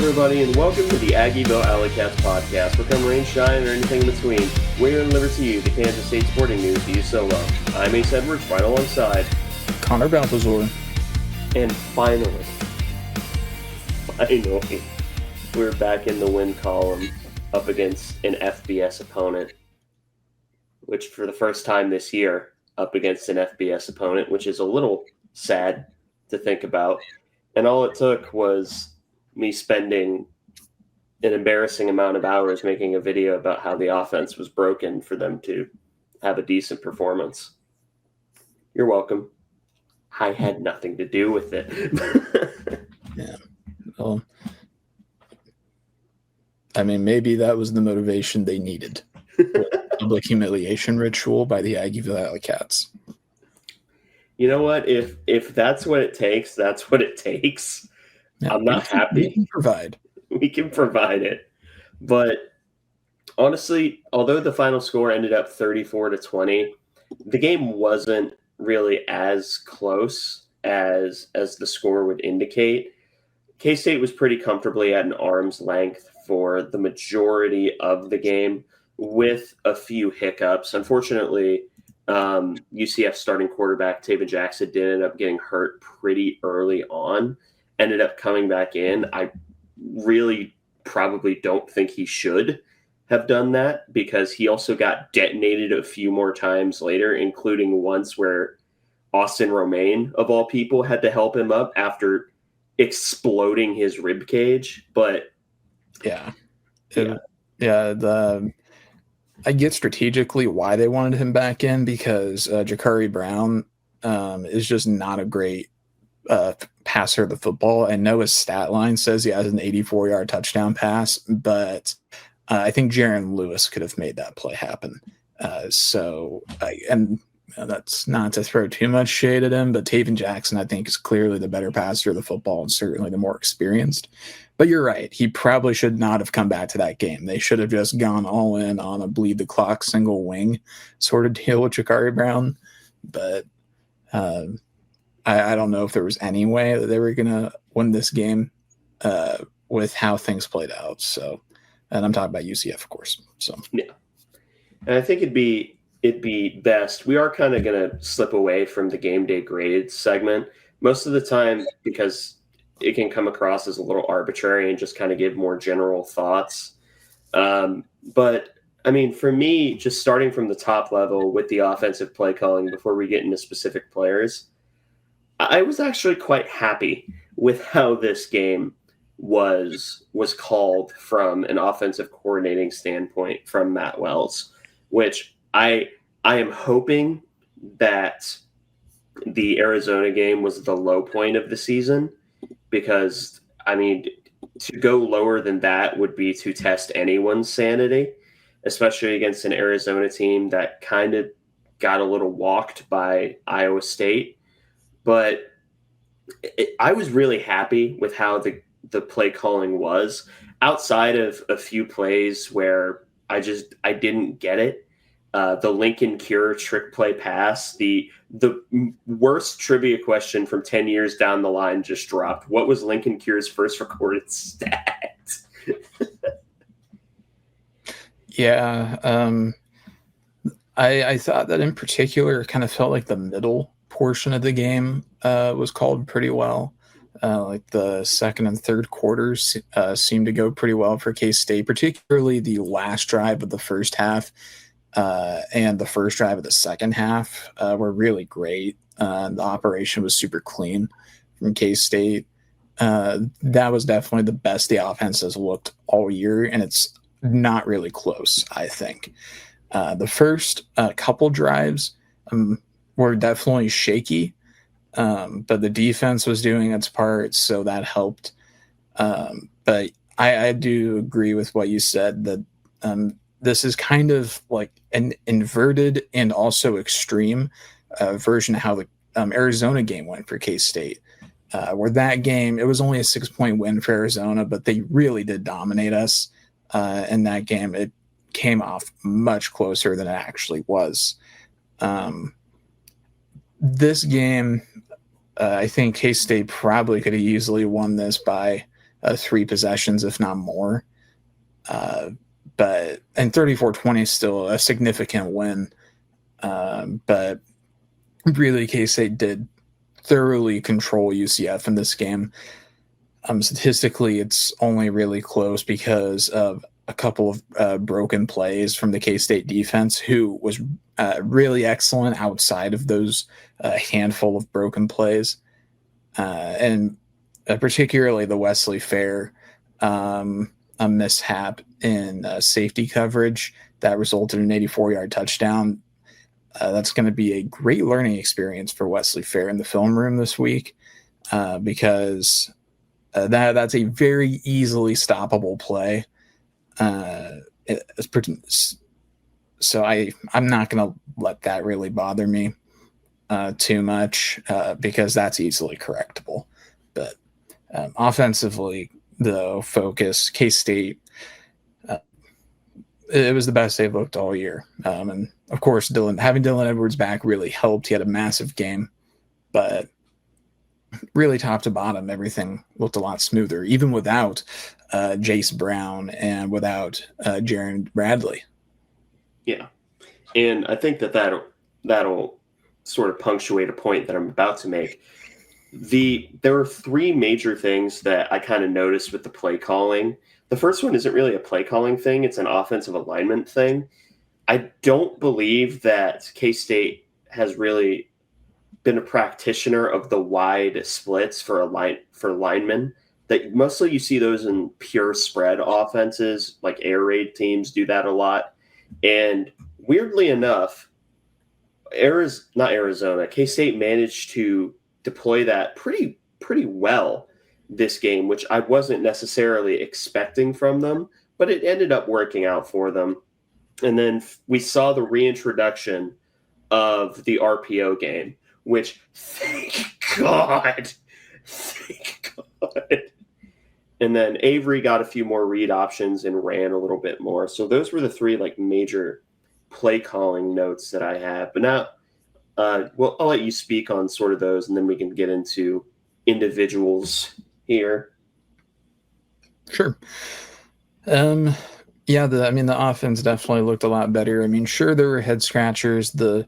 everybody, and welcome to the Aggieville Alleycats podcast. Where come rain, shine, or anything in between, we're here to deliver to you the Kansas State sporting news you so love. I'm Ace Edwards, right alongside Connor Balthazar. And finally, we're back in the win column up against an FBS opponent, which for the first time this year, up against an FBS opponent, which is a little sad to think about. And all it took was me spending an embarrassing amount of hours making a video about how the offense was broken for them to have a decent performance. You're welcome. I had nothing to do with it. Yeah. Well, I mean, maybe that was the motivation they needed. Public humiliation ritual by the Aggieville Alleycats. You know what? If that's what it takes, that's what it takes. Yeah, I'm not happy. We can provide it. But honestly, although the final score ended up 34-20, the game wasn't really as close as the score would indicate. K-State was pretty comfortably at an arm's length for the majority of the game with a few hiccups. Unfortunately, UCF starting quarterback Taven Jackson did end up getting hurt pretty early on. Ended up coming back in. I really probably don't think he should have done that because he also got detonated a few more times later, including once where Austin Romaine, of all people, had to help him up after exploding his rib cage. But I get strategically why they wanted him back in because Jakari Brown is just not a great passer of the football. I know his stat line says he has an 84-yard touchdown pass, but I think Jaron Lewis could have made that play happen. And that's not to throw too much shade at him, but Taven Jackson, I think, is clearly the better passer of the football and certainly the more experienced. But you're right. He probably should not have come back to that game. They should have just gone all in on a bleed the clock single wing sort of deal with Jakari Brown. But I don't know if there was any way that they were going to win this game with how things played out. So, and I'm talking about UCF, of course. So yeah, and I think it'd be best. We are kind of going to slip away from the game day graded segment most of the time because it can come across as a little arbitrary and just kind of give more general thoughts. But I mean, for me, just starting from the top level with the offensive play calling before we get into specific players, I was actually quite happy with how this game was called from an offensive coordinating standpoint from Matt Wells, which I am hoping that the Arizona game was the low point of the season because, I mean, to go lower than that would be to test anyone's sanity, especially against an Arizona team that kind of got a little walked by Iowa State. But I was really happy with how the play calling was outside of a few plays where I didn't get it. The Lincoln Cure trick play pass, the worst trivia question from 10 years down the line just dropped. What was Lincoln Cure's first recorded stat? Yeah. I thought that in particular kind of felt like the middle portion of the game was called pretty well. Like the second and third quarters seemed to go pretty well for K-State, particularly the last drive of the first half and the first drive of the second half were really great. The operation was super clean from K-State. That was definitely the best the offense has looked all year, and it's not really close, I think. The first couple drives were definitely shaky, but the defense was doing its part, so that helped. But I do agree with what you said, that this is kind of like an inverted and also extreme version of how the Arizona game went for K-State, where that game, it was only a 6-point win for Arizona, but they really did dominate us in that game. It came off much closer than it actually was. This game, I think K-State probably could have easily won this by 3 possessions, if not more. But 34-20 is still a significant win. But really, K-State did thoroughly control UCF in this game. Statistically, it's only really close because of a couple of broken plays from the K-State defense, who was really excellent outside of those handful of broken plays. And particularly the Wesley Fair a mishap in safety coverage that resulted in an 84-yard touchdown. That's going to be a great learning experience for Wesley Fair in the film room this week, because that's a very easily stoppable play. So I'm not going to let that really bother me too much, because that's easily correctable. But offensively, the focus, K-State, it was the best they've looked all year. And of course, having Dylan Edwards back really helped. He had a massive game, but really top to bottom, everything looked a lot smoother, even without Jace Brown and without Jaron Bradley. Yeah. And I think that'll sort of punctuate a point that I'm about to make. There were 3 major things that I kind of noticed with the play calling. The first one isn't really a play calling thing. It's an offensive alignment thing. I don't believe that K-State has really been a practitioner of the wide splits for linemen. That mostly you see those in pure spread offenses, like air raid teams do that a lot. And weirdly enough, K-State managed to deploy that pretty well this game, which I wasn't necessarily expecting from them, but it ended up working out for them. And then we saw the reintroduction of the RPO game, which thank God. And then Avery got a few more read options and ran a little bit more. So those were the 3 major play calling notes that I have. But now, I'll let you speak on sort of those, and then we can get into individuals here. Sure. Yeah, the offense definitely looked a lot better. I mean, sure, there were head scratchers. The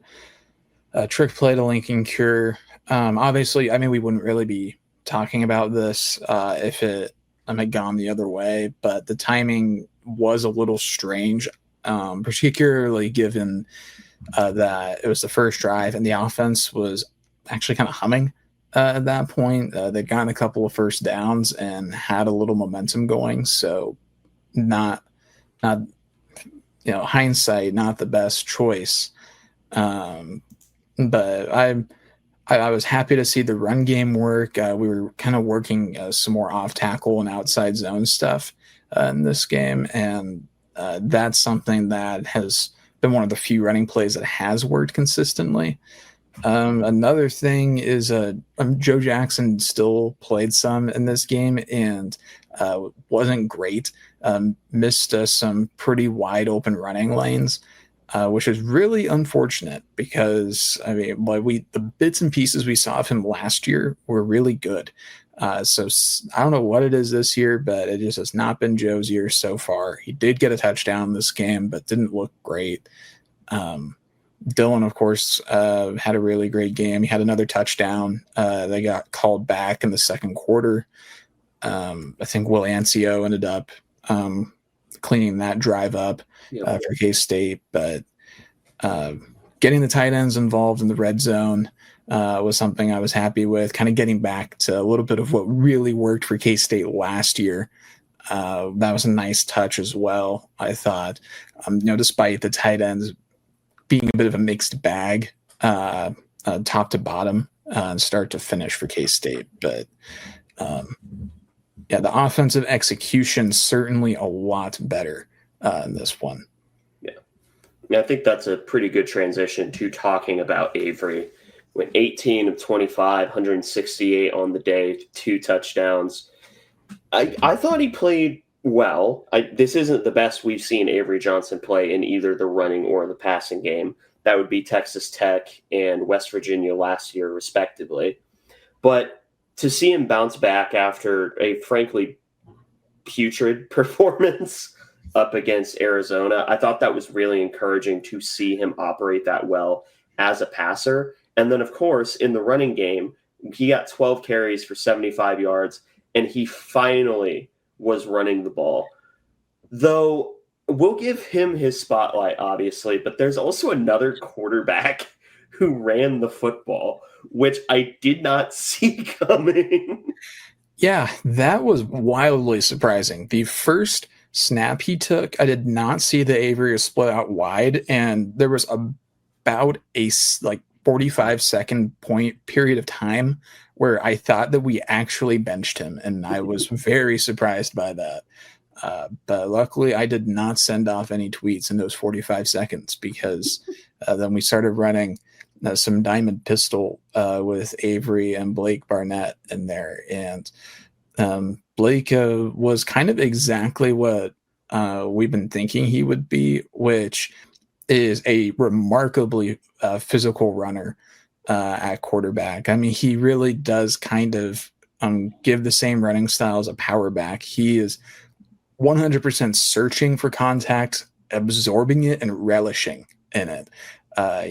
trick play to Lincoln Cure. Obviously, I mean, we wouldn't really be talking about this if it had gone the other way, but the timing was a little strange, particularly given that it was the first drive and the offense was actually kind of humming at that point. They'd gotten a couple of first downs and had a little momentum going, so not hindsight, not the best choice. But I was happy to see the run game work. We were kind of working some more off tackle and outside zone stuff in this game, and that's something that has been one of the few running plays that has worked consistently. Another thing is Joe Jackson still played some in this game and wasn't great. Missed some pretty wide open running lanes, which is really unfortunate because the bits and pieces we saw of him last year were really good. So I don't know what it is this year, but it just has not been Joe's year so far. He did get a touchdown this game, but didn't look great. Dylan, of course, had a really great game. He had another touchdown. They got called back in the second quarter. I think Will Ancio ended up cleaning that drive up for K-State. But getting the tight ends involved in the red zone was something I was happy with, kind of getting back to a little bit of what really worked for K-State last year. That was a nice touch as well, I thought. Despite the tight ends being a bit of a mixed bag, top to bottom, and start to finish for K-State. But the offensive execution certainly a lot better in this one. Yeah, I think that's a pretty good transition to talking about Avery. Went 18 of 25, 168 on the day, 2 touchdowns. I thought he played well. This isn't the best we've seen Avery Johnson play in either the running or the passing game. That would be Texas Tech and West Virginia last year, respectively. But to see him bounce back after a frankly putrid performance up against Arizona. I thought that was really encouraging to see him operate that well as a passer. And then, of course, in the running game, he got 12 carries for 75 yards, and he finally was running the ball. Though we'll give him his spotlight, obviously, but there's also another quarterback who ran the football, which I did not see coming. Yeah, that was wildly surprising. The first snap he took, I did not see the Avery was split out wide, and there was about a 45-second point period of time where I thought that we actually benched him, and I was very surprised by that. But luckily, I did not send off any tweets in those 45 seconds because then we started running some diamond pistol with Avery and Blake Barnett in there. And Blake was kind of exactly what we've been thinking he would be, which is a remarkably physical runner at quarterback. I mean, he really does kind of give the same running style as a power back. He is 100% searching for contact, absorbing it, and relishing in it.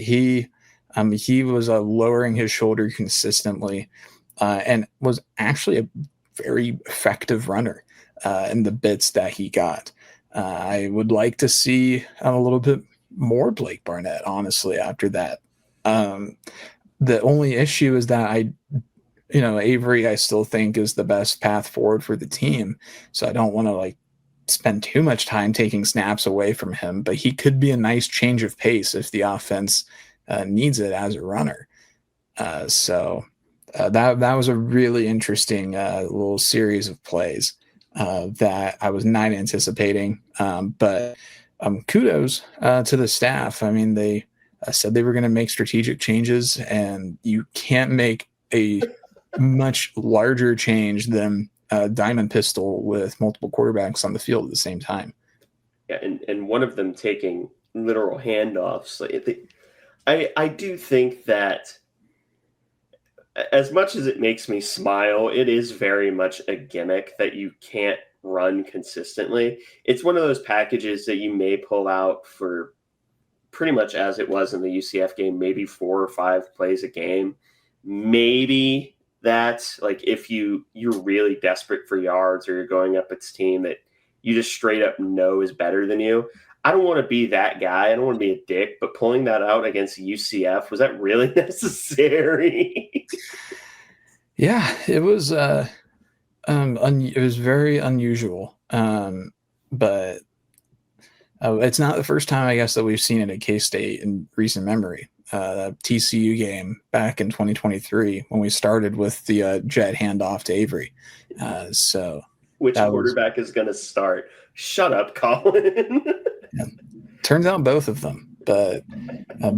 He was lowering his shoulder consistently and was actually a very effective runner in the bits that he got. I would like to see a little bit more Blake Barnett, honestly, after that. The only issue is that Avery, I still think is the best path forward for the team. So I don't want to spend too much time taking snaps away from him, but he could be a nice change of pace if the offense needs it as a runner. So that was a really interesting little series of plays that I was not anticipating. But kudos to the staff. I mean, they said they were going to make strategic changes, and you can't make a much larger change than diamond pistol with multiple quarterbacks on the field at the same time. Yeah, and one of them taking literal handoffs. I do think that as much as it makes me smile, it is very much a gimmick that you can't run consistently. It's one of those packages that you may pull out for pretty much as it was in the UCF game, maybe 4 or 5 plays a game. Maybe that, if you're really desperate for yards or you're going up its team that you just straight up know is better than you. I don't want to be that guy. I don't want to be a dick, but pulling that out against UCF, was that really necessary? Yeah, it was it was very unusual. But it's not the first time, I guess, that we've seen it at K-State in recent memory. That TCU game back in 2023 when we started with the jet handoff to Avery. So which quarterback is going to start? Shut up, Colin. Yeah. Turns out both of them, but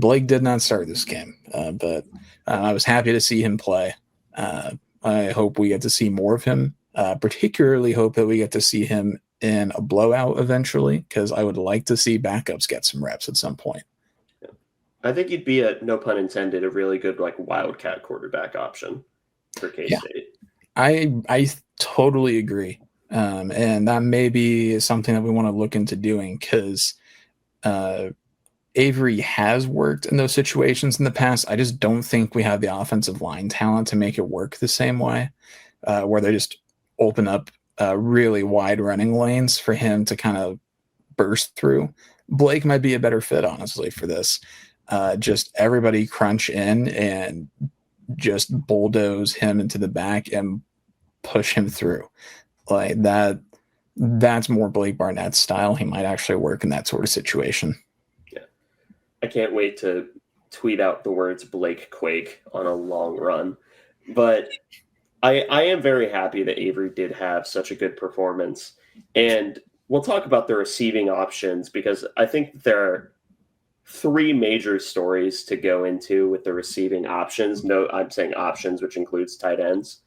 Blake did not start this game. But I was happy to see him play. I hope we get to see more of him. Particularly hope that we get to see him in a blowout eventually, because I would like to see backups get some reps at some point. I think he'd be no pun intended, a really good wildcat quarterback option for K-State. Yeah. I totally agree. And that may be something that we want to look into doing, because Avery has worked in those situations in the past. I just don't think we have the offensive line talent to make it work the same way, where they just open up really wide running lanes for him to kind of burst through. Blake might be a better fit, honestly, for this. Just everybody crunch in and just bulldoze him into the back and push him through. Like that. That's more Blake Barnett's style. He might actually work in that sort of situation. Yeah. I can't wait to tweet out the words Blake Quake on a long run. But I am very happy that Avery did have such a good performance. And we'll talk about the receiving options, because I think there are 3 major stories to go into with the receiving options. No, I'm saying options, which includes tight ends.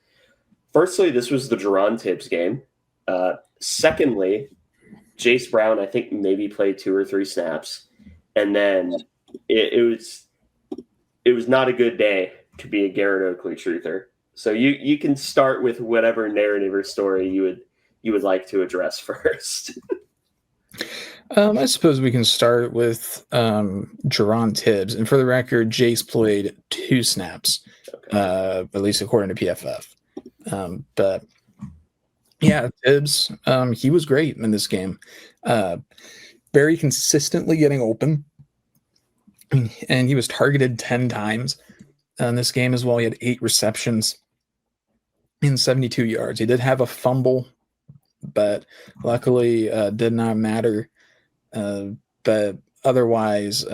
Firstly, this was the Jerron Tibbs game. Secondly, Jace Brown, I think, maybe played 2 or 3 snaps. And then it was not a good day to be a Garrett Oakley truther. So you can start with whatever narrative or story you you would like to address first? I suppose we can start with Jerron Tibbs. And for the record, Jace played 2 snaps, Okay. at least according to PFF. But yeah, Tibbs, he was great in this game. Very consistently getting open. And he was targeted 10 times in this game as well. He had 8 receptions in 72 yards. He did have a fumble, but luckily did not matter. But otherwise,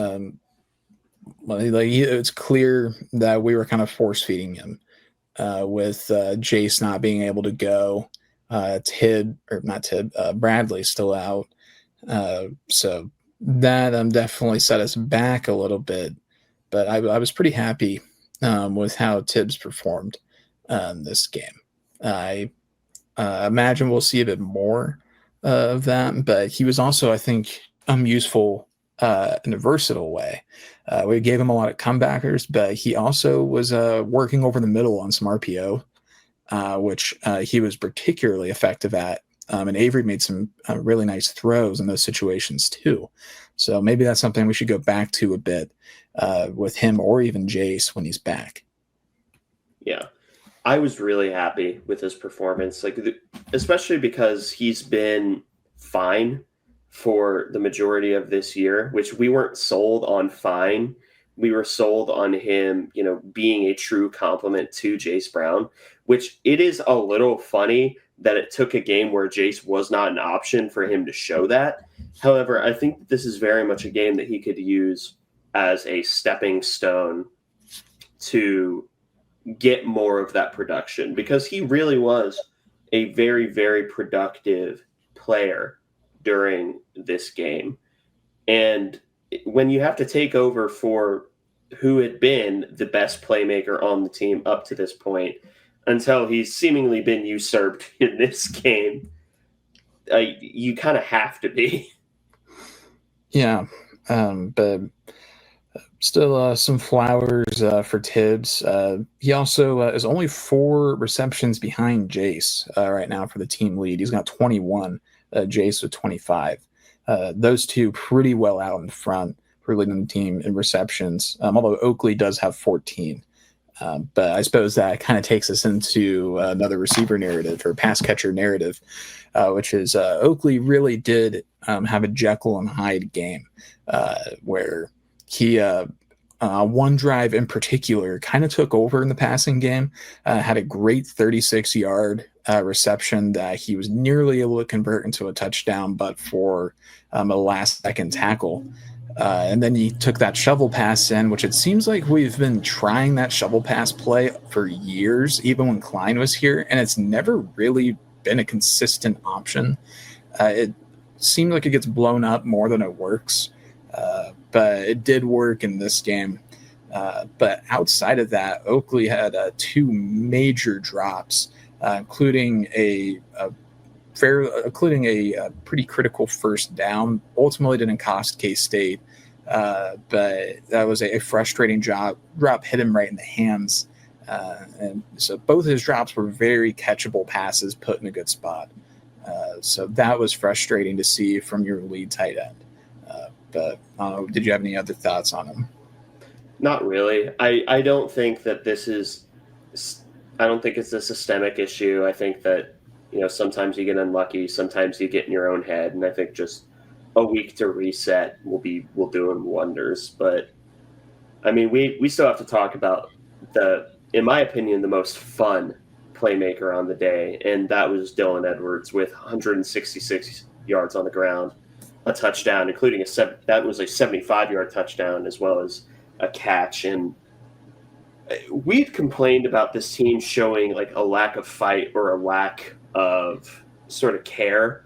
it's clear that we were kind of force feeding him with Jace not being able to go. Bradley still out. So that definitely set us back a little bit. But I was pretty happy with how Tibbs performed this game. I imagine we'll see a bit more of that, but he was also, I think, useful in a versatile way. We gave him a lot of comebackers, but he also was working over the middle on some RPO, which he was particularly effective at. And Avery made some really nice throws in those situations too. So maybe that's something we should go back to a bit with him or even Jace when he's back. Yeah. I was really happy with his performance, especially because he's been fine for the majority of this year, which we weren't sold on fine. We were sold on him, being a true complement to Jace Brown, which it is a little funny that it took a game where Jace was not an option for him to show that. However, I think this is very much a game that he could use as a stepping stone to get more of that production, because he really was a very, very productive player during this game. And when you have to take over for who had been the best playmaker on the team up to this point, until he's seemingly been usurped in this game, you kind of have to be. Yeah, but still some flowers for Tibbs. He also is only 4 receptions behind Jace right now for the team lead. He's got 21, Jace with 25. Those two pretty well out in front for leading the team in receptions, although Oakley does have 14. But I suppose that kind of takes us into another receiver narrative or pass catcher narrative, which is Oakley really did have a Jekyll and Hyde game where he, one drive in particular, kind of took over in the passing game, had a great 36-yard reception that he was nearly able to convert into a touchdown, but for a last-second tackle. And then he took that shovel pass in, which it seems like we've been trying that shovel pass play for years, even when Klein was here, and it's never really been a consistent option. It seemed like it gets blown up more than it works, but it did work in this game. But outside of that, Oakley had 2 major drops, including a pretty critical first down. Ultimately didn't cost K-State, but that was a frustrating drop hit him right in the hands. And so both his drops were very catchable passes put in a good spot. So that was frustrating to see from your lead tight end. But did you have any other thoughts on him? Not really. I don't think that I don't think it's a systemic issue. I think that, sometimes you get unlucky, sometimes you get in your own head, and I think just a week to reset will do him wonders. But I mean, we still have to talk about in my opinion, the most fun playmaker on the day, and that was Dylan Edwards with 166 yards on the ground, a touchdown, including that was a 75-yard touchdown as well as a catch. And we'd complained about this team showing like a lack of fight or a lack of sort of care.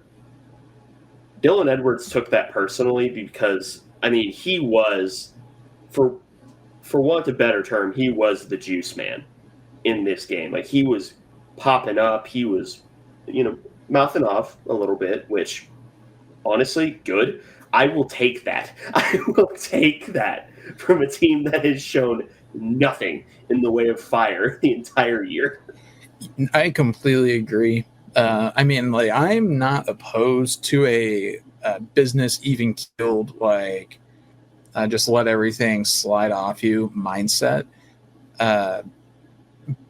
Dylan Edwards took that personally because, I mean, he was, for want of a better term, he was the juice man in this game. Like, he was popping up. He was, mouthing off a little bit, which, honestly, good. I will take that. I will take that from a team that has shown nothing in the way of fire the entire year. I completely agree. I mean, like, I'm not opposed to a business even killed, like, just let everything slide off you mindset. Uh,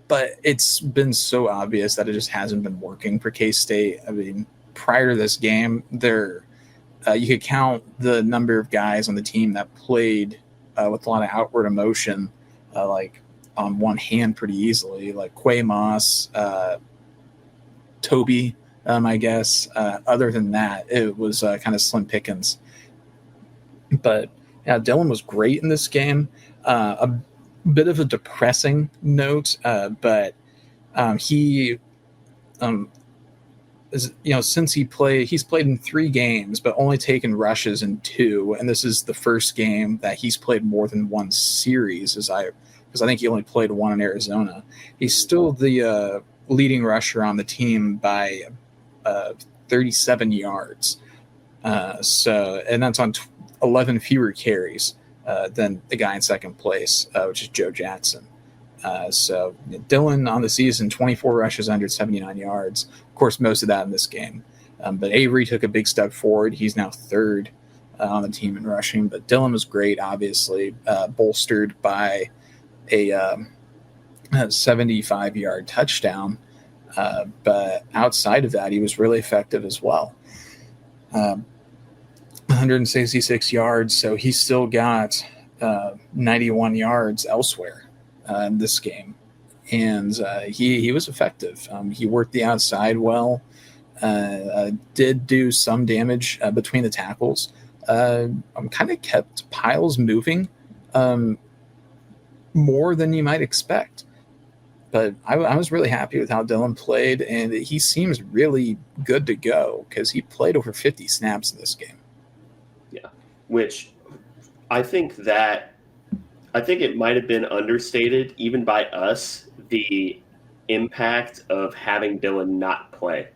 but it's been so obvious that it just hasn't been working for K-State. I mean, prior to this game, you could count the number of guys on the team that played with a lot of outward emotion, like on one hand pretty easily, like Quay Moss, Toby, I guess. Other than that, it was kind of slim pickings. But yeah, Dylan was great in this game. A bit of a depressing note, but he since he's played in 3 games, but only taken rushes in 2, and this is the first game that he's played more than one series. Because I think he only played 1 in Arizona. He's still the leading rusher on the team by 37 yards. And that's on 11 fewer carries than the guy in second place, which is Joe Jackson. So Dylan on the season, 24 rushes, 179 yards. Of course, most of that in this game. But Avery took a big step forward. He's now 3rd on the team in rushing. But Dylan was great, obviously, bolstered by a 75-yard touchdown. But outside of that, he was really effective as well. 166 yards, so he still got 91 yards elsewhere in this game. And he was effective. He worked the outside well, did do some damage between the tackles. Kind of kept piles moving more than you might expect. But I was really happy with how Dylan played, and he seems really good to go because he played over 50 snaps in this game. Yeah, which I think it might have been understated even by us, the impact of having Dylan not play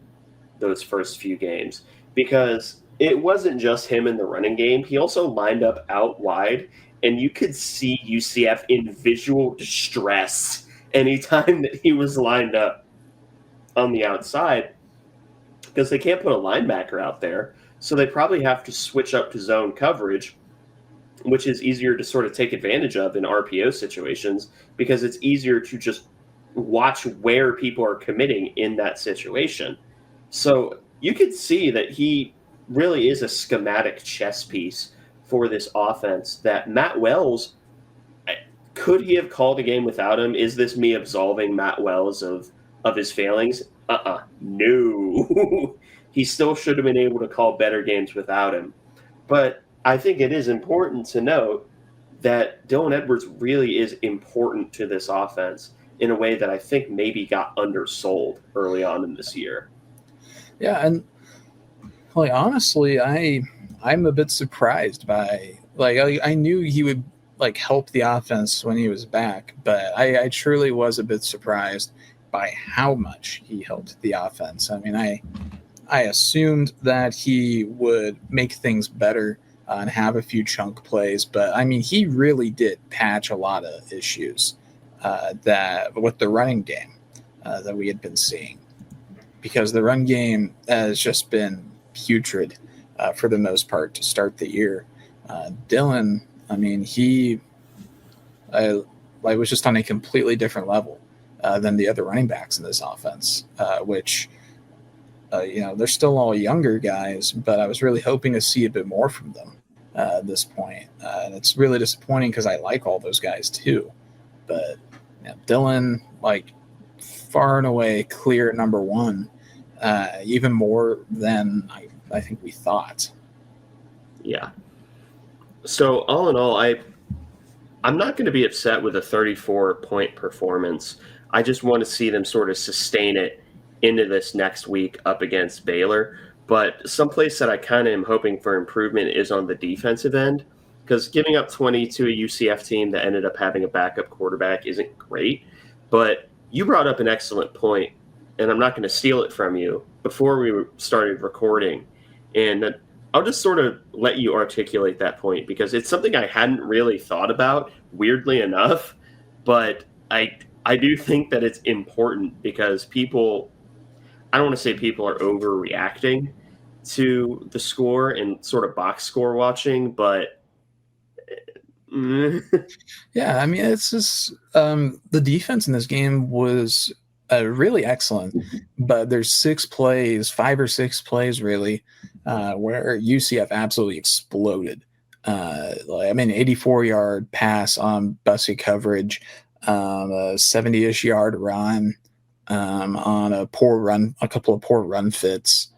those first few games, because it wasn't just him in the running game. He also lined up out wide, and you could see UCF in visual distress anytime that he was lined up on the outside, because they can't put a linebacker out there. So they probably have to switch up to zone coverage, which is easier to sort of take advantage of in RPO situations, because it's easier to just watch where people are committing in that situation. So you could see that he really is a schematic chess piece for this offense, that Matt Wells, could he have called a game without him? Is this me absolving Matt Wells of his failings? No. He still should have been able to call better games without him. But I think it is important to note that Dylan Edwards really is important to this offense in a way that I think maybe got undersold early on in this year. Yeah, and like honestly, I'm a bit surprised by, like, I knew he would like help the offense when he was back, but I truly was a bit surprised by how much he helped the offense. I mean, I assumed that he would make things better and have a few chunk plays, but I mean, he really did patch a lot of issues that with the running game that we had been seeing, because the run game has just been putrid for the most part to start the year. Dylan, I mean, he was just on a completely different level than the other running backs in this offense, which, they're still all younger guys, but I was really hoping to see a bit more from them at this point. And it's really disappointing because I like all those guys too. But Dylan, like, far and away clear number 1, even more than I think we thought. Yeah. So all in all, I'm not going to be upset with a 34-point performance. I just want to see them sort of sustain it into this next week up against Baylor. But someplace that I kind of am hoping for improvement is on the defensive end, because giving up 20 to a UCF team that ended up having a backup quarterback isn't great. But you brought up an excellent point, and I'm not going to steal it from you, before we started recording. And I'll just sort of let you articulate that point, because it's something I hadn't really thought about, weirdly enough. But I do think that it's important, because people – I don't want to say people are overreacting to the score and sort of box score watching, but Yeah, I mean, it's just the defense in this game was really excellent, but there's 6 plays, 5 or 6 plays really, where UCF absolutely exploded. I mean, 84-yard pass on Bussy coverage, a 70-ish yard run on a poor run, a couple of poor run fits.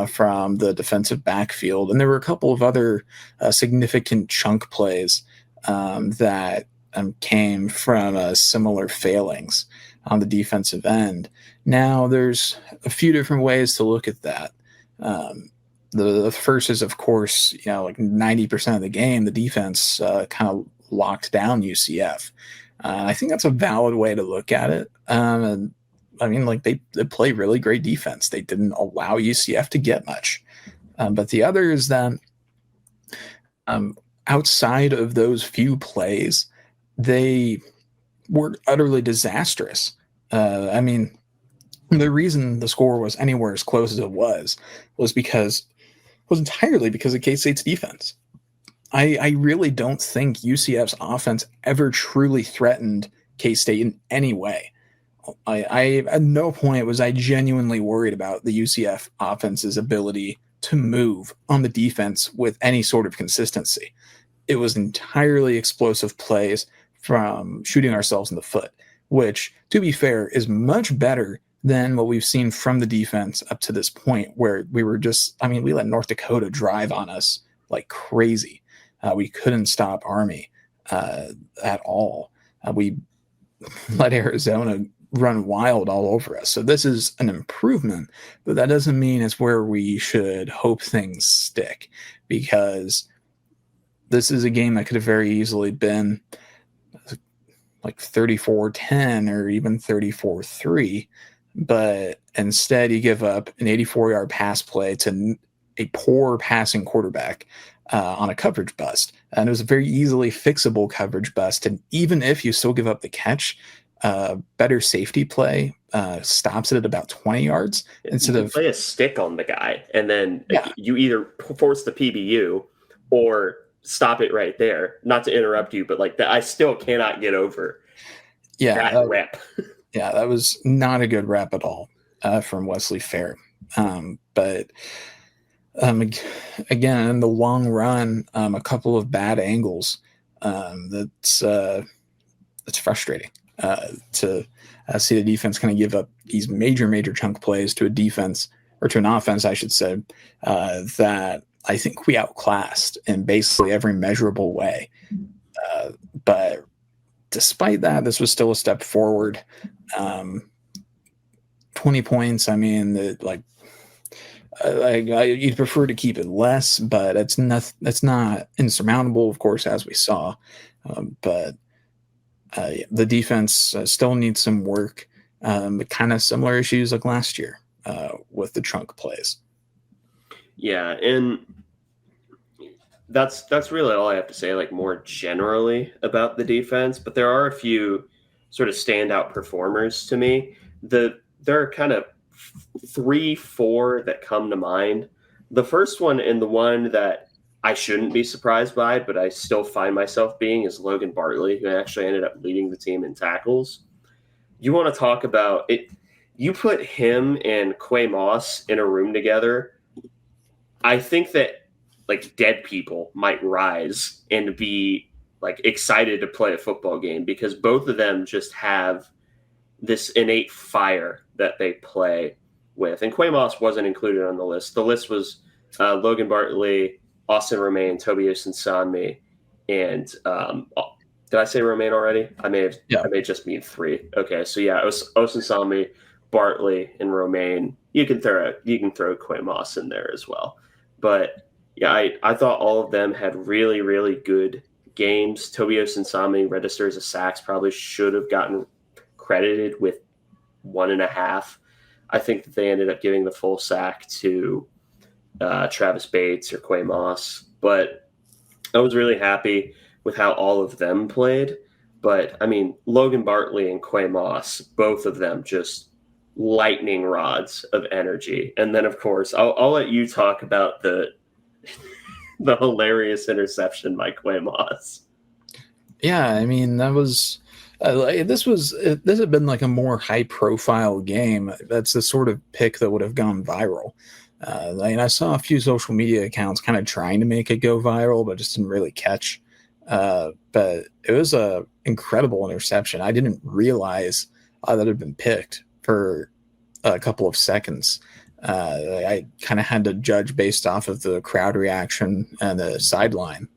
From the defensive backfield, and there were a couple of other significant chunk plays that came from similar failings on the defensive end. Now, there's a few different ways to look at that. The first is, of course, like 90% of the game, the defense kind of locked down UCF. I think that's a valid way to look at it. And I mean, like they play really great defense. They didn't allow UCF to get much. But the other is that outside of those few plays, they were utterly disastrous. I mean, the reason the score was anywhere as close as it was entirely because of K-State's defense. I really don't think UCF's offense ever truly threatened K-State in any way. I at no point was I genuinely worried about the UCF offense's ability to move on the defense with any sort of consistency. It was entirely explosive plays from shooting ourselves in the foot, which, to be fair, is much better than what we've seen from the defense up to this point, where we let North Dakota drive on us like crazy. We couldn't stop Army at all. We let Arizona run wild all over us. So this is an improvement, but that doesn't mean it's where we should hope things stick, because this is a game that could have very easily been like 34-10 or even 34-3, but instead you give up an 84-yard pass play to a poor passing quarterback on a coverage bust. And it was a very easily fixable coverage bust. And even if you still give up the catch, better safety play stops it at about 20 yards instead of play a stick on the guy, and then you either force the PBU or stop it right there. Not to interrupt you, but like that, I still cannot get over that rep. Yeah, that was not a good rep at all from Wesley Fair. But again, in the long run, a couple of bad angles. That's frustrating to see the defense kind of give up these major chunk plays to a defense, or to an offense, I should say, that I think we outclassed in basically every measurable way. But despite that, this was still a step forward. 20 points. I mean, you'd prefer to keep it less, but it's not insurmountable, of course, as we saw. But the defense still needs some work. Kind of similar issues like last year with the trunk plays. Yeah, and that's really all I have to say, like more generally about the defense. But there are a few sort of standout performers to me. There are kind of 3-4 that come to mind. The first one, and the one that I shouldn't be surprised by, but I still find myself being, is Logan Bartley, who actually ended up leading the team in tackles. You want to talk about it? You put him and Quay Moss in a room together, I think that like dead people might rise and be like excited to play a football game, because both of them just have this innate fire that they play with. And Quay Moss wasn't included on the list. The list was Logan Bartley, Austin Romaine, Tobias Nsonmi, and did I say Romaine already? I may just mean 3. Okay, so yeah, it was Austin Nsonmi, Bartley, and Romaine. You can throw Quay Moss in there as well. But yeah, I thought all of them had really, really good games. Tobias Nsonmi registers a sacks, probably should have gotten credited with 1.5. I think that they ended up giving the full sack to Travis Bates or Quay Moss. But I was really happy with how all of them played. But, I mean, Logan Bartley and Quay Moss, both of them just lightning rods of energy. And then, of course, I'll let you talk about the the hilarious interception by Quay Moss. Yeah, I mean that was this had been like a more high profile game. That's the sort of pick that would have gone viral. I saw a few social media accounts kind of trying to make it go viral, but just didn't really catch. But it was a incredible interception. I didn't realize that it had been picked for a couple of seconds. I kind of had to judge based off of the crowd reaction and the sideline